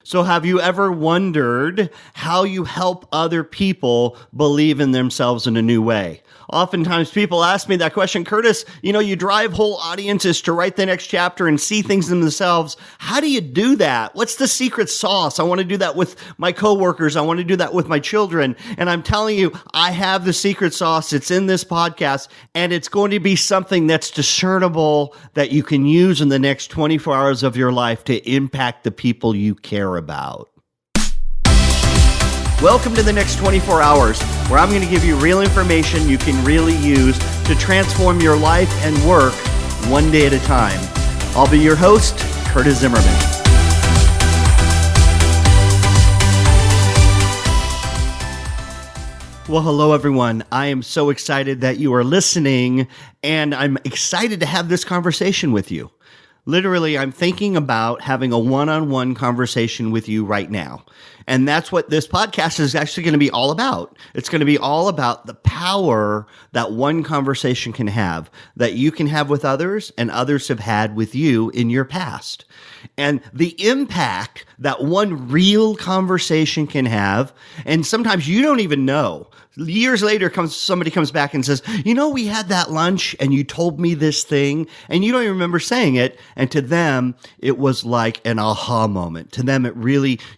So have you ever wondered how you help other people believe in themselves in a new way? Oftentimes people ask me that question, Curtis, you drive whole audiences to write the next chapter and see things in themselves. How do you do that? What's the secret sauce? I want to do that with my coworkers. I want to do that with my children. And I'm telling you, I have the secret sauce. It's in this podcast, and it's going to be something that's discernible that you can use in the next 24 hours of your life to impact the people you care about. Welcome to the next 24 hours, where I'm going to give you real information you can really use to transform your life and work one day at a time. I'll be your host, Curtis Zimmerman. Well, hello, everyone. I am so excited that you are listening, and I'm excited to have this conversation with you. Literally, I'm thinking about having a one-on-one conversation with you right now. And that's what this podcast is actually going to be all about. It's going to be all about the power that one conversation can have, that you can have with others and others have had with you in your past. And the impact that one real conversation can have, and sometimes you don't even know. Years later, somebody comes back and says, we had that lunch and you told me this thing, and you don't even remember saying it. And to them, it was like an aha moment. To them,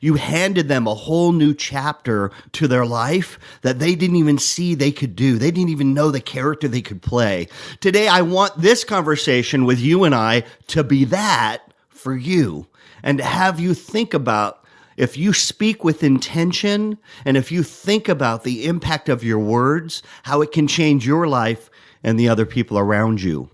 you handed them a whole new chapter to their life that they didn't even see they could do. They didn't even know the character they could play. Today, I want this conversation with you and I to be that for you, and to have you think about, if you speak with intention and if you think about the impact of your words, how it can change your life and the other people around you.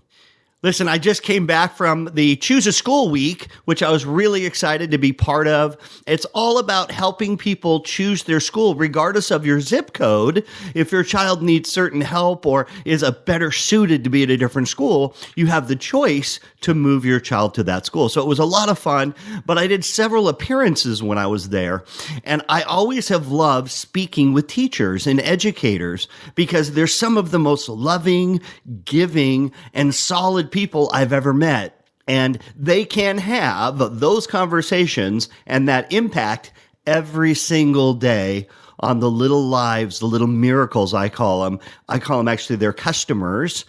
Listen, I just came back from the Choose a School Week, which I was really excited to be part of. It's all about helping people choose their school, regardless of your zip code. If your child needs certain help or is a better suited to be at a different school, you have the choice to move your child to that school. So it was a lot of fun, but I did several appearances when I was there. And I always have loved speaking with teachers and educators because they're some of the most loving, giving, and solid people I've ever met. And they can have those conversations and that impact every single day on the little lives, the little miracles, I call them. I call them actually their customers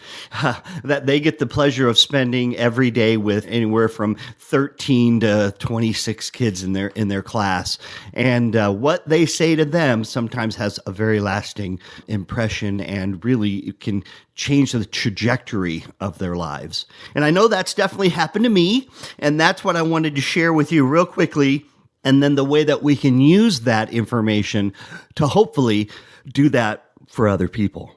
that they get the pleasure of spending every day with, anywhere from 13 to 26 kids in their class. And what they say to them sometimes has a very lasting impression, and really can change the trajectory of their lives. And I know that's definitely happened to me, and that's what I wanted to share with you real quickly. And then the way that we can use that information to hopefully do that for other people.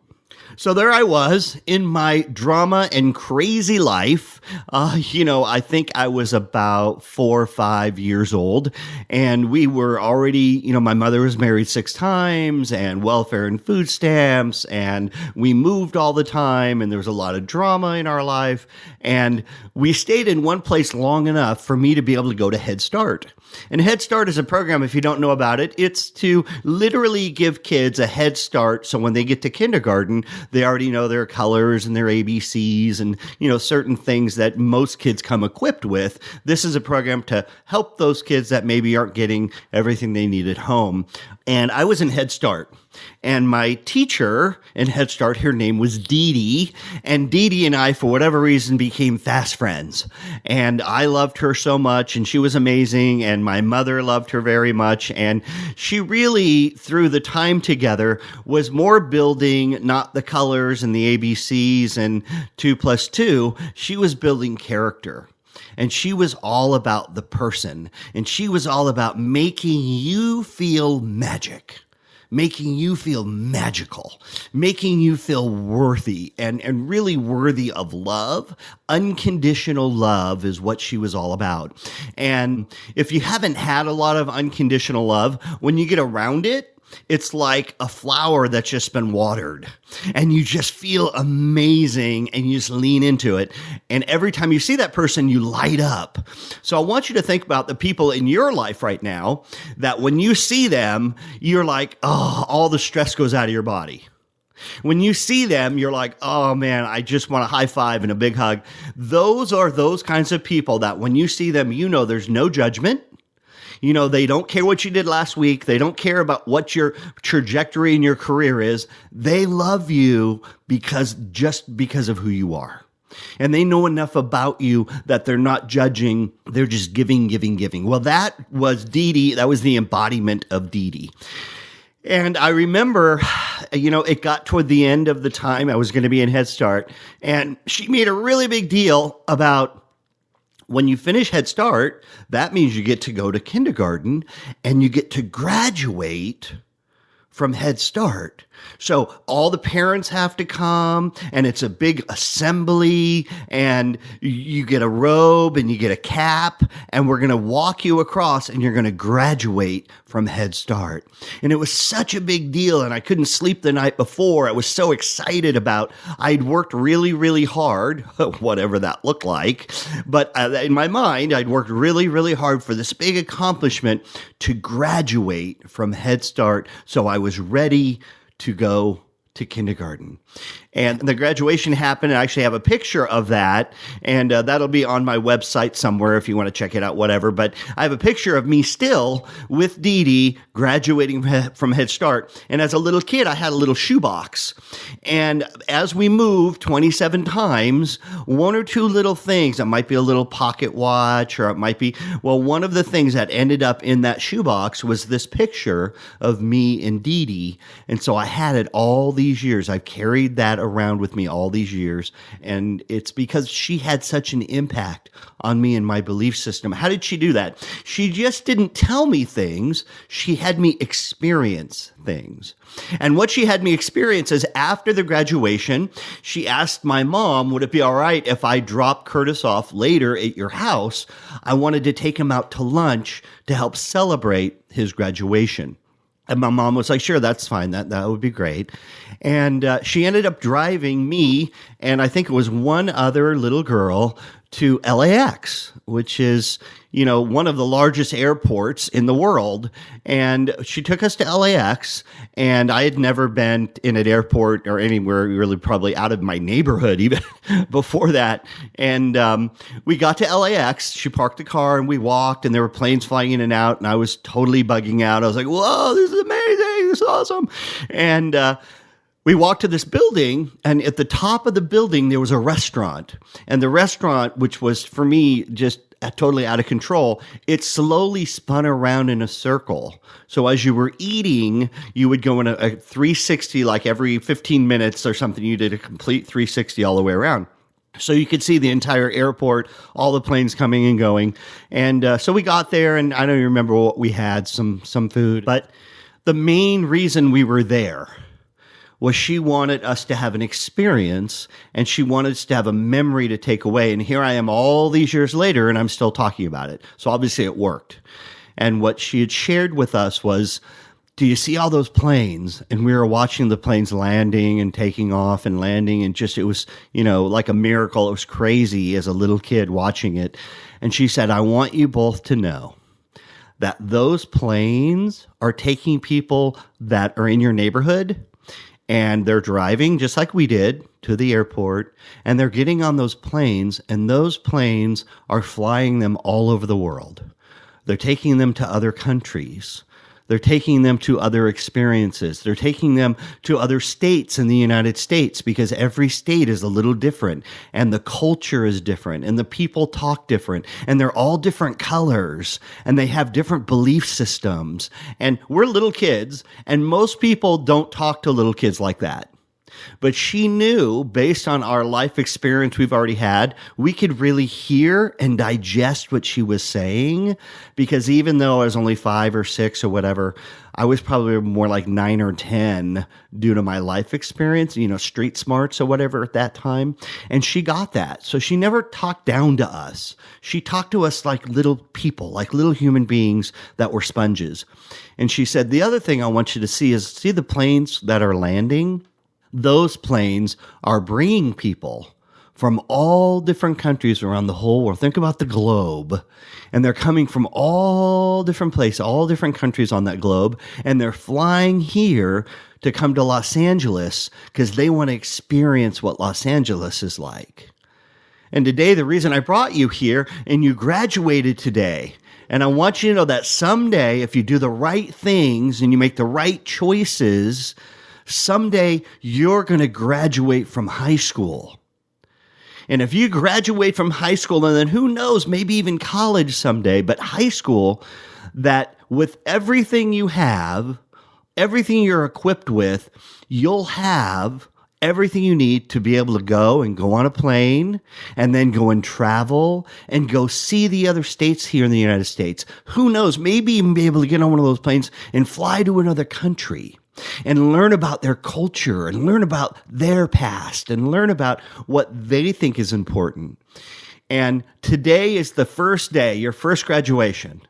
So there I was in my drama and crazy life. I think I was about 4 or 5 years old, and we were already, my mother was married 6 times, and welfare and food stamps, and we moved all the time, and there was a lot of drama in our life. And we stayed in one place long enough for me to be able to go to Head Start. And Head Start is a program, if you don't know about it, it's to literally give kids a head start. So when they get to kindergarten, they already know their colors and their ABCs and, certain things that most kids come equipped with. This is a program to help those kids that maybe aren't getting everything they need at home. And I was in Head Start. And my teacher in Head Start, her name was Dee Dee. And Dee Dee and I, for whatever reason, became fast friends. And I loved her so much, and she was amazing. And my mother loved her very much. And she really, through the time together, was more building not the colors and the ABCs and 2 plus 2. She was building character. And she was all about the person. And she was all about making you feel magic. Making you feel magical, making you feel worthy and really worthy of love. Unconditional love is what she was all about. And if you haven't had a lot of unconditional love, when you get around it, it's like a flower that's just been watered, and you just feel amazing, and you just lean into it. And every time you see that person, you light up. So I want you to think about the people in your life right now that when you see them, you're like, oh, all the stress goes out of your body. When you see them, you're like, oh man, I just want a high five and a big hug. Those are those kinds of people that when you see them, you know there's no judgment. They don't care what you did last week. They don't care about what your trajectory in your career is. They love you just because of who you are. And they know enough about you that they're not judging. They're just giving, giving, giving. Well, that was Dee Dee. That was the embodiment of Dee Dee. And I remember, it got toward the end of the time I was going to be in Head Start, and she made a really big deal about when you finish Head Start, that means you get to go to kindergarten and you get to graduate from Head Start. So all the parents have to come, and it's a big assembly, and you get a robe and you get a cap, and we're going to walk you across, and you're going to graduate from Head Start. And it was such a big deal, and I couldn't sleep the night before. I was so excited I'd worked really, really hard, whatever that looked like. But in my mind, I'd worked really, really hard for this big accomplishment to graduate from Head Start. So I was ready to go to kindergarten. And the graduation happened, and I actually have a picture of that, and that'll be on my website somewhere if you want to check it out, whatever. But I have a picture of me still with Dee Dee graduating from Head Start. And as a little kid, I had a little shoebox. And as we moved 27 times, one or two little things, it might be a little pocket watch, or it might be, one of the things that ended up in that shoebox was this picture of me and Dee Dee. And so I had it all these years. I've carried that around with me all these years, and it's because she had such an impact on me and my belief system. How did she do that? She just didn't tell me things. She had me experience things. And what she had me experience is after the graduation, she asked my mom, would it be all right if I dropped Curtis off later at your house? I wanted to take him out to lunch to help celebrate his graduation. And my mom was like, sure, that's fine. That would be great. And she ended up driving me, and I think it was one other little girl, to LAX, which is, one of the largest airports in the world. And she took us to LAX, and I had never been in an airport or anywhere really probably out of my neighborhood even before that. And we got to LAX, she parked the car, and we walked, and there were planes flying in and out, and I was totally bugging out. I was like, whoa, this is amazing, this is awesome. And we walked to this building, and at the top of the building, there was a restaurant. And the restaurant, which was, for me, just totally out of control, it slowly spun around in a circle. So as you were eating, you would go in a 360, like every 15 minutes or something. You did a complete 360 all the way around. So you could see the entire airport, all the planes coming and going. And so we got there, and I don't even remember what we had, some food. But the main reason we were there was she wanted us to have an experience, and she wanted us to have a memory to take away. And here I am all these years later, and I'm still talking about it. So obviously it worked. And what she had shared with us was, do you see all those planes? And we were watching the planes landing and taking off and landing, and it was, like a miracle. It was crazy as a little kid watching it. And she said, I want you both to know that those planes are taking people that are in your neighborhood, and they're driving just like we did to the airport, and they're getting on those planes, and those planes are flying them all over the world. They're taking them to other countries. They're taking them to other experiences. They're taking them to other states in the United States, because every state is a little different, and the culture is different, and the people talk different, and they're all different colors, and they have different belief systems. And we're little kids, and most people don't talk to little kids like that. But she knew, based on our life experience we've already had, we could really hear and digest what she was saying, because even though I was only 5 or 6 or whatever, I was probably more like 9 or 10 due to my life experience, street smarts or whatever at that time. And she got that. So she never talked down to us. She talked to us like little people, like little human beings that were sponges. And she said, the other thing I want you to see is, see the planes that are landing? Those planes are bringing people from all different countries around the whole world. Think about the globe. And they're coming from all different places, all different countries on that globe. And they're flying here to come to Los Angeles because they want to experience what Los Angeles is like. And today, the reason I brought you here, and you graduated today, And I want you to know that someday, if you do the right things and you make the right choices, someday you're going to graduate from high school. And if you graduate from high school, and then who knows, maybe even college someday, but high school, that with everything you have, everything you're equipped with, you'll have everything you need to be able to go on a plane and then go and travel and go see the other states here in the United States. Who knows, maybe even be able to get on one of those planes and fly to another country and learn about their culture and learn about their past and learn about what they think is important. And today is the first day, your first graduation.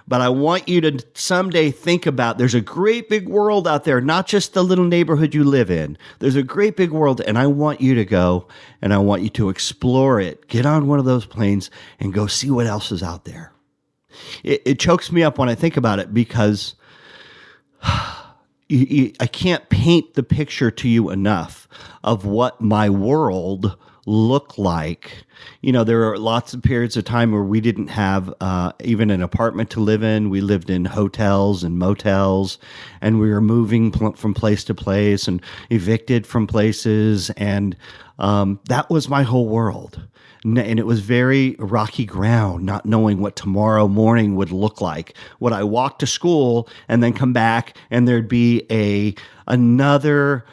But I want you to someday think about, there's a great big world out there, not just the little neighborhood you live in. There's a great big world, and I want you to go, and I want you to explore it. Get on one of those planes and go see what else is out there. It chokes me up when I think about it, because I can't paint the picture to you enough of what my world looked like. You know, there are lots of periods of time where we didn't have even an apartment to live in. We lived in hotels and motels, and we were moving from place to place and evicted from places. And that was my whole world. And it was very rocky ground, not knowing what tomorrow morning would look like. Would I walk to school and then come back and there'd be another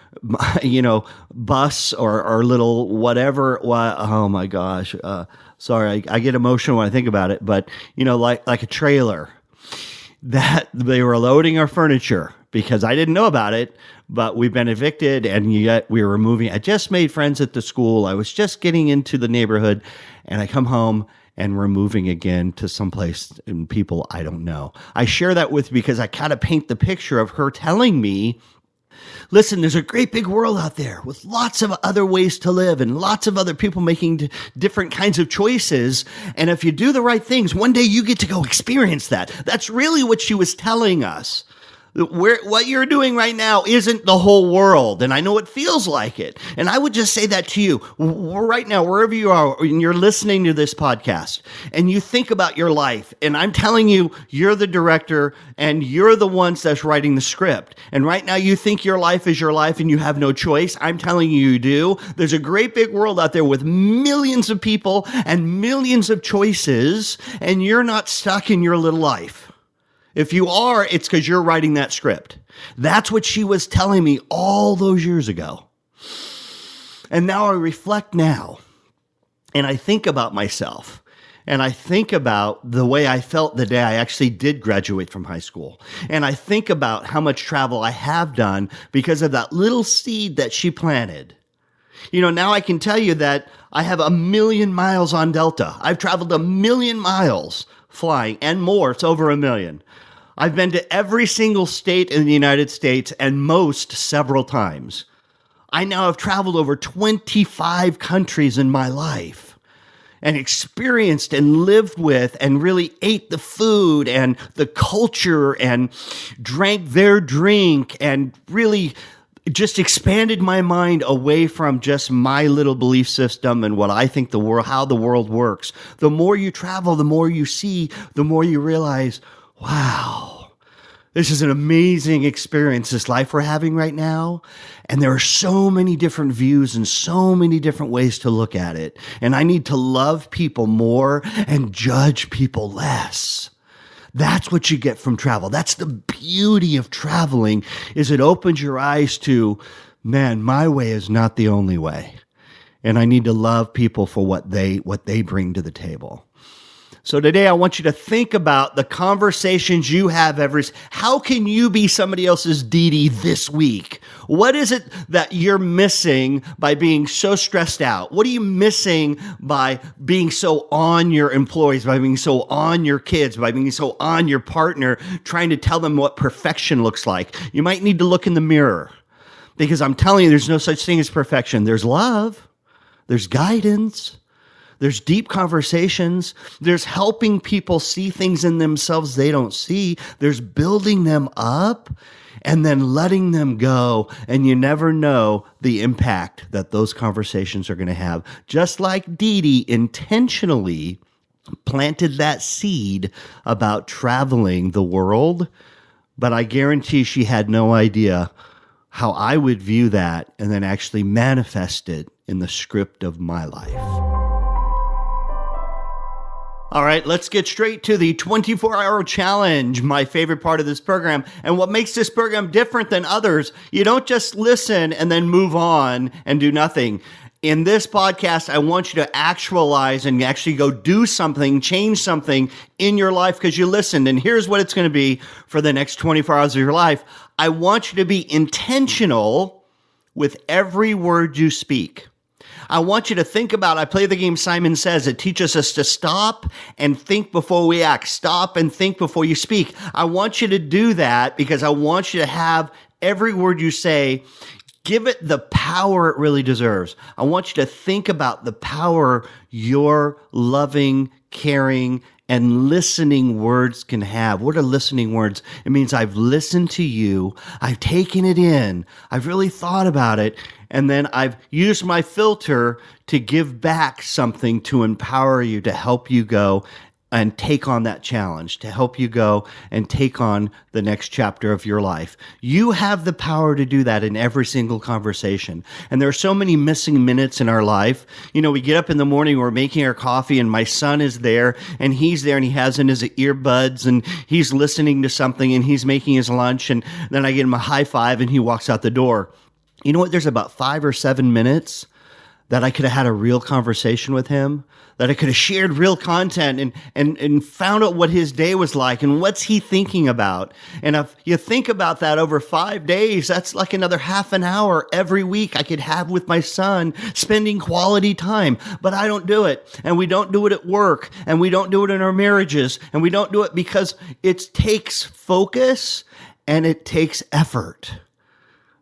bus or little whatever? Oh my gosh. Sorry, I get emotional when I think about it, but like a trailer that they were loading our furniture, because I didn't know about it, but we've been evicted and yet we were moving. I just made friends at the school. I was just getting into the neighborhood, and I come home and we're moving again to someplace and people I don't know. I share that with you because I kind of paint the picture of her telling me, listen, there's a great big world out there with lots of other ways to live and lots of other people making different kinds of choices. And if you do the right things, one day you get to go experience that. That's really what she was telling us. What you're doing right now isn't the whole world, and I know it feels like it. And I would just say that to you right now, wherever you are, and you're listening to this podcast, and you think about your life, and I'm telling you, you're the director, and you're the ones that's writing the script. And right now, you think your life is your life, and you have no choice. I'm telling you, you do. There's a great big world out there with millions of people and millions of choices, and you're not stuck in your little life. If you are, it's because you're writing that script. That's what she was telling me all those years ago. And now I reflect now, and I think about myself, and I think about the way I felt the day I actually did graduate from high school. And I think about how much travel I have done because of that little seed that she planted. Now I can tell you that I have 1,000,000 miles on Delta. I've traveled 1,000,000 miles flying and more. It's over 1,000,000. I've been to every single state in the United States, and most several times. I now have traveled over 25 countries in my life and experienced and lived with and really ate the food and the culture and drank their drink and really just expanded my mind away from just my little belief system and what I think how the world works. The more you travel, the more you see, the more you realize, wow, this is an amazing experience, this life we're having right now. And there are so many different views and so many different ways to look at it. And I need to love people more and judge people less. That's what you get from travel. That's the beauty of traveling, is it opens your eyes to, man, my way is not the only way. And I need to love people for what they bring to the table. So today I want you to think about the conversations you have how can you be somebody else's Dee Dee this week? What is it that you're missing by being so stressed out? What are you missing by being so on your employees, by being so on your kids, by being so on your partner, trying to tell them what perfection looks like? You might need to look in the mirror, because I'm telling you, there's no such thing as perfection. There's love. There's guidance. There's deep conversations. There's helping people see things in themselves they don't see. There's building them up and then letting them go. And you never know the impact that those conversations are going to have. Just like Dee Dee intentionally planted that seed about traveling the world, but I guarantee she had no idea how I would view that and then actually manifest it in the script of my life. All right, let's get straight to the 24-hour challenge, my favorite part of this program. And what makes this program different than others, you don't just listen and then move on and do nothing. In this podcast, I want you to actualize and actually go do something, change something in your life because you listened. And here's what it's going to be for the next 24 hours of your life. I want you to be intentional with every word you speak. I want you to think about, I play the game Simon Says. It teaches us to stop and think before we act. Stop and think before you speak. I want you to do that because I want you to have every word you say, give it the power it really deserves. I want you to think about the power your loving, caring, and listening words can have. What are listening words? It means I've listened to you, I've taken it in, I've really thought about it, and then I've used my filter to give back something to empower you, to help you go and take on that challenge, to help you go and take on the next chapter of your life. You have the power to do that in every single conversation. And there are so many missing minutes in our life. You know, we get up in the morning, we're making our coffee, and my son is there, and he's there, and he has in his earbuds, and he's listening to something, and he's making his lunch, and then I get him a high five, and he walks out the door. You know what? There's about 5 or 7 minutes that I could have had a real conversation with him, that I could have shared real content and found out what his day was like and what's he thinking about. And if you think about that over 5 days, that's like another half an hour every week I could have with my son spending quality time. But I don't do it. And we don't do it at work. And we don't do it in our marriages. And we don't do it because it takes focus and it takes effort.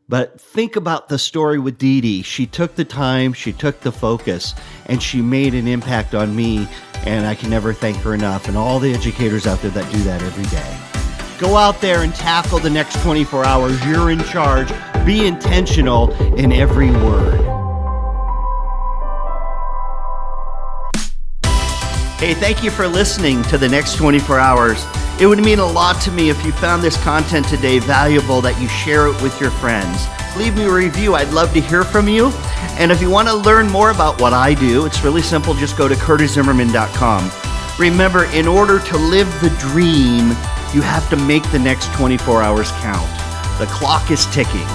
But think about the story with Dee Dee. She took the time, she took the focus, and she made an impact on me, and I can never thank her enough, and all the educators out there that do that every day. Go out there and tackle the next 24 hours. You're in charge. Be intentional in every word. Hey, thank you for listening to the next 24 hours. It would mean a lot to me if you found this content today valuable, that you share it with your friends. Leave me a review. I'd love to hear from you. And if you want to learn more about what I do, it's really simple. Just go to curtiszimmerman.com. Remember, in order to live the dream, you have to make the next 24 hours count. The clock is ticking.